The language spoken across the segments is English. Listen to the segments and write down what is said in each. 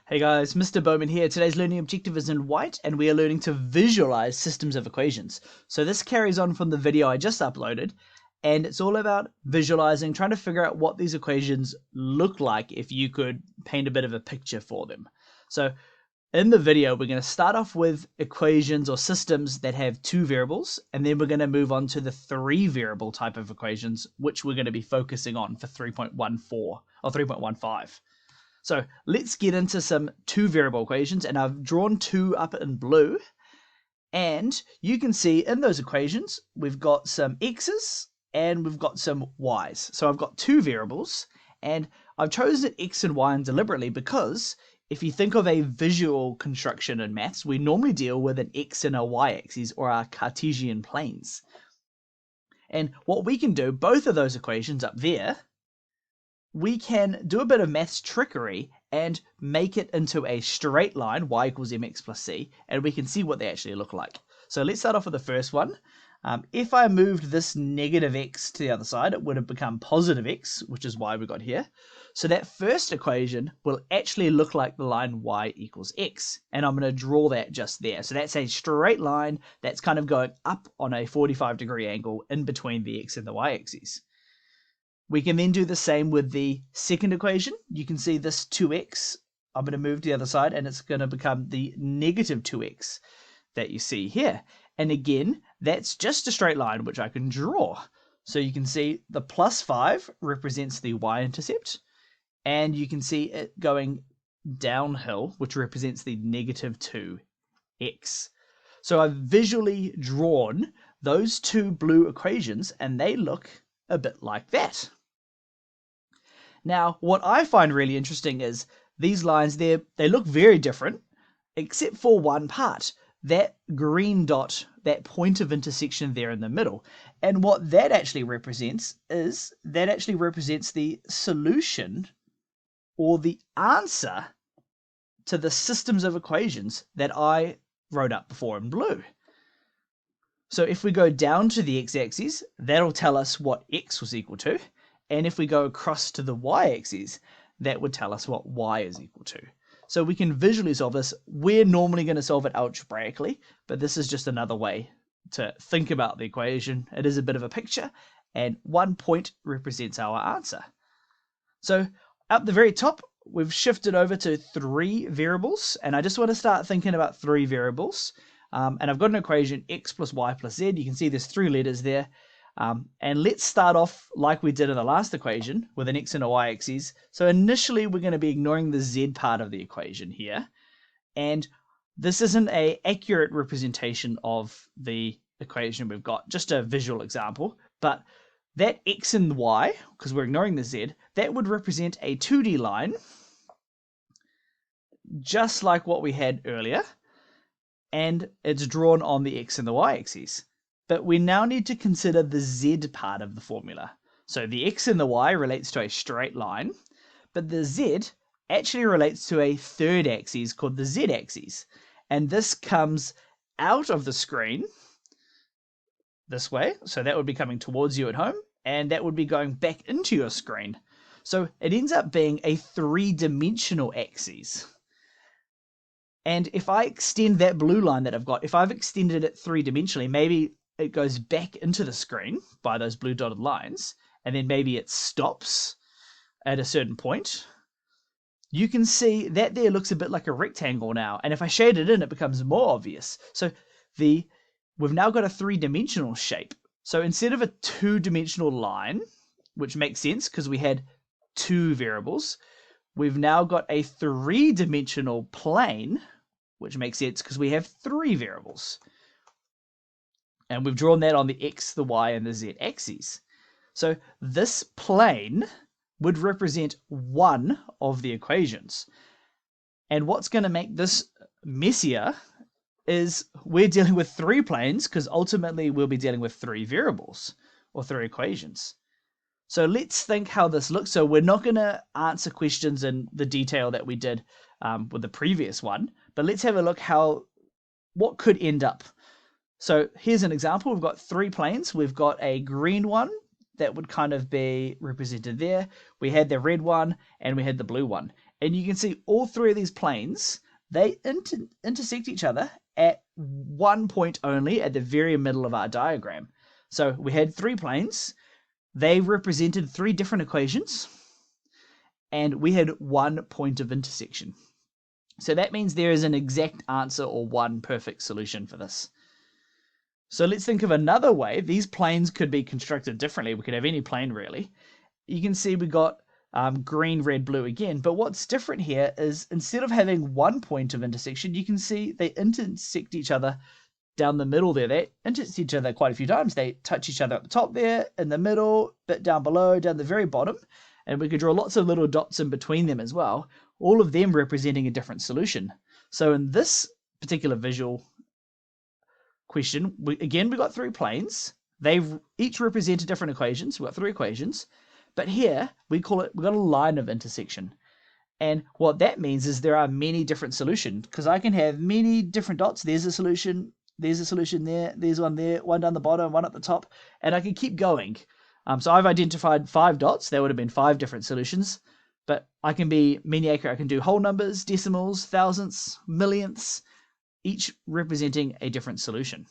Hey guys, Mr. Bowman here. Today's learning objective is in white and we are learning to visualize systems of equations. So this carries on from the video I just uploaded and it's all about visualizing, trying to figure out what these equations look like if you could paint a bit of a picture for them. So in the video, we're going to start off with equations or systems that have two variables, and then we're going to move on to the three variable type of equations, which we're going to be focusing on for 3.14 or 3.15. So let's get into some two variable equations, and I've drawn two up in blue, and you can see in those equations we've got some x's and we've got some y's. So I've got two variables, and I've chosen x and y deliberately because if you think of a visual construction in maths, we normally deal with an x and a y axis or our Cartesian planes. And what we can do, both of those equations up there, we can do a bit of maths trickery and make it into a straight line, y equals mx plus c, and we can see what they actually look like. So let's start off with the first one. If I moved this negative x to the other side, it would have become positive x, which is y we got here. So that first equation will actually look like the line y equals x, and I'm going to draw that just there. So that's a straight line that's kind of going up on a 45-degree angle in between the x and the y axes. We can then do the same with the second equation. You can see this 2x, I'm going to move to the other side, and it's going to become the negative 2x that you see here. And again, that's just a straight line, which I can draw. So you can see the plus 5 represents the y-intercept, and you can see it going downhill, which represents the negative 2x. So I've visually drawn those two blue equations, and they look a bit like that. Now, what I find really interesting is these lines there, they look very different, except for one part, that green dot, that point of intersection there in the middle. And what that actually represents is, that actually represents the solution or the answer to the systems of equations that I wrote up before in blue. So if we go down to the x-axis, that'll tell us what x was equal to. And if we go across to the y-axis, that would tell us what y is equal to. So we can visually solve this. We're normally going to solve it algebraically, but this is just another way to think about the equation. It is a bit of a picture, and one point represents our answer. So up the very top, we've shifted over to three variables, and I just want to start thinking about three variables. And I've got an equation x plus y plus z. You can see there's three letters there. And let's start off like we did in the last equation with an x and a y axis. So initially we're going to be ignoring the z part of the equation here. And this isn't an accurate representation of the equation we've got, just a visual example. But that x and y, because we're ignoring the z, that would represent a 2D line, just like what we had earlier. And it's drawn on the x and the y axes. But we now need to consider the z part of the formula. So the x and the y relates to a straight line, but the z actually relates to a third axis called the z-axis. And this comes out of the screen this way, so that would be coming towards you at home, and that would be going back into your screen. So it ends up being a three-dimensional axis. And if I extend that blue line that I've got, if I've extended it three-dimensionally, maybe it goes back into the screen by those blue dotted lines, and then maybe it stops at a certain point. You can see that there looks a bit like a rectangle now, and if I shade it in, it becomes more obvious. So we've now got a three-dimensional shape. So instead of a two-dimensional line, which makes sense because we had two variables, we've now got a three-dimensional plane, which makes sense because we have three variables. And we've drawn that on the x, the y, and the z axes. So this plane would represent one of the equations. And what's going to make this messier is we're dealing with three planes because ultimately we'll be dealing with three variables or three equations. So let's think how this looks. So we're not going to answer questions in the detail that we did with the previous one, but let's have a look what could end up. So here's an example. We've got three planes. We've got a green one that would kind of be represented there. We had the red one and we had the blue one. And you can see all three of these planes, they intersect each other at one point only at the very middle of our diagram. So we had three planes. They represented three different equations, and we had one point of intersection. So that means there is an exact answer or one perfect solution for this. So let's think of another way. These planes could be constructed differently. We could have any plane really. You can see we got green, red, blue again. But what's different here is instead of having one point of intersection, you can see they intersect each other down the middle there. They intersect each other quite a few times. They touch each other at the top there, in the middle, bit down below, down the very bottom. And we could draw lots of little dots in between them as well, all of them representing a different solution. So in this particular visual question, we got three planes. They've each represented different equations. We've got three equations. But here, we've got a line of intersection. And what that means is there are many different solutions, because I can have many different dots. There's a solution there, there's one there, one down the bottom, one at the top, and I can keep going. So I've identified 5 dots. There would have been 5 different solutions, but I can be many accurate. I can do whole numbers, decimals, thousandths, millionths, each representing a different solution.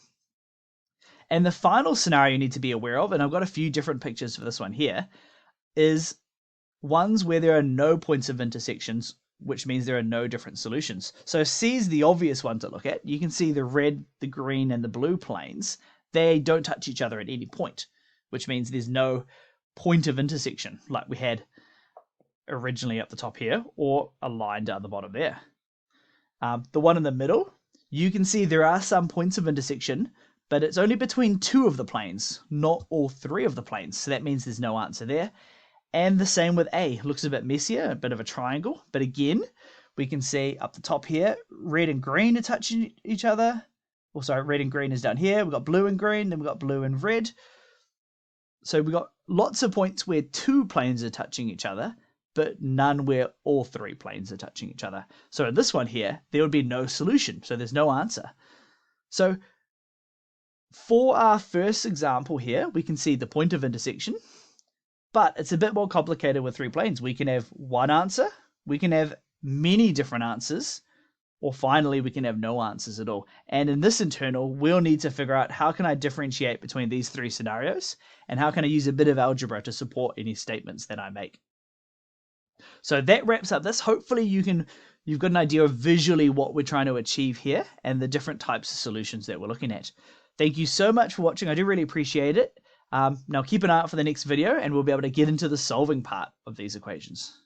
And the final scenario you need to be aware of, and I've got a few different pictures for this one here, is ones where there are no points of intersections, which means there are no different solutions. So C is the obvious one to look at. You can see the red, the green, and the blue planes. They don't touch each other at any point, which means there's no point of intersection like we had originally up the top here, or a line down the bottom there. The one in the middle, you can see there are some points of intersection, but it's only between 2 of the planes, not all 3 of the planes. So that means there's no answer there. And the same with A. Looks a bit messier, a bit of a triangle. But again, we can see up the top here, red and green are touching each other. Also, red and green is down here. We've got blue and green, then we've got blue and red. So we've got lots of points where 2 planes are touching each other, but none where all 3 planes are touching each other. So in this one here, there would be no solution. So there's no answer. So for our first example here, we can see the point of intersection, but it's a bit more complicated with 3 planes. We can have one answer, we can have many different answers, or finally we can have no answers at all. And in this internal, we'll need to figure out how can I differentiate between these 3 scenarios, and how can I use a bit of algebra to support any statements that I make. So that wraps up this. Hopefully you've got an idea of visually what we're trying to achieve here and the different types of solutions that we're looking at. Thank you so much for watching. I do really appreciate it. Now keep an eye out for the next video, and we'll be able to get into the solving part of these equations.